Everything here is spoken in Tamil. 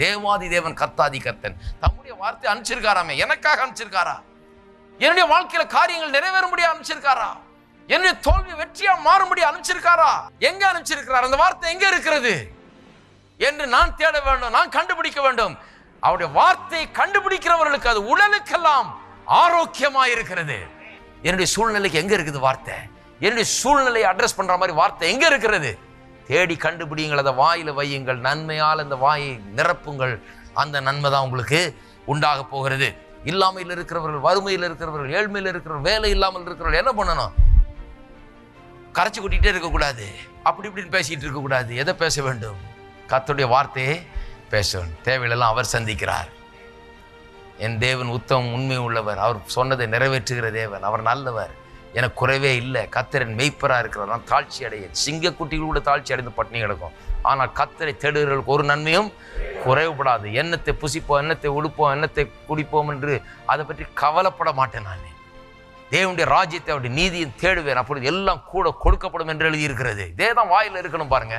தேவாதி தேவன் கர்த்தாதி கர்த்தன் தம்முடைய வார்த்தை அனுப்பிச்சிருக்காராமே. எனக்காக அனுப்பிச்சிருக்காரா? என்னுடைய வாழ்க்கையில காரியங்கள் நிறைவேறும்படி அனுப்பிச்சிருக்காரா? என்னுடைய தோல்வி வெற்றியா மாறும்படி அனுப்பிச்சிருக்காரா? எங்க அனுப்பிச்சிருக்கிறார்? அந்த வார்த்தை எங்க இருக்கிறது என்று நான் தேட வேண்டும், நான் கண்டுபிடிக்க வேண்டும். அவருடைய வார்த்தையை கண்டுபிடிக்கிறவர்களுக்கு அது உடலுக்கெல்லாம் ஆரோக்கியமாக இருக்கிறது. என்னுடைய சூழ்நிலைக்கு எங்க இருக்குது வார்த்தை? என்னுடைய சூழ்நிலையை அட்ரஸ் பண்ற மாதிரி வார்த்தை எங்க இருக்கிறது? தேடி கண்டுபிடிங்கள், அதை வாயில வையுங்கள், நன்மையால் அந்த வாயை நிரப்புங்கள். அந்த நன்மை தான் உங்களுக்கு உண்டாக போகிறது. இல்லாமையில் இருக்கிறவர்கள், வறுமையில் இருக்கிறவர்கள், ஏழ்மையில் இருக்கிறவர்கள், வேலை இல்லாமல் இருக்கிறவர்கள் என்ன பண்ணணும்? கரைச்சி கூட்டிகிட்டே இருக்கக்கூடாது, அப்படி இப்படின்னு பேசிட்டு இருக்கக்கூடாது. எதை பேச வேண்டும்? கர்த்தருடைய வார்த்தையை பேச வேண்டும். தேவைகளெல்லாம் அவர் சந்திக்கிறார். என் தேவன் உத்தமம், உண்மை உள்ளவர், அவர் சொன்னதை நிறைவேற்றுகிற தேவன், அவர் நல்லவர், எனக்கு குறைவே இல்லை. கர்த்தரின் மெய்ப்பராக இருக்கிறவர், நான் தாழ்ச்சி அடைய. சிங்கக்குட்டிகள் கூட தாழ்ச்சி அடைந்து பட்டினி கிடக்கும். ஆனால் கர்த்தரை தேடுகிறவர்களுக்கு ஒரு நன்மையும் குறைவுபடாது. எண்ணத்தை புசிப்போம், எண்ணத்தை உடுப்போம், எண்ணத்தை குடிப்போம் என்று அதை பற்றி கவலைப்பட மாட்டேன். நான் தேவனுடைய ராஜ்யத்தை, அவருடைய நீதியை தேடுவேன், அப்பொழுது எல்லாம் கூட கொடுக்கப்படும் என்று எழுதியிருக்கிறது. இதே தான் வாயில் இருக்கணும் பாருங்க.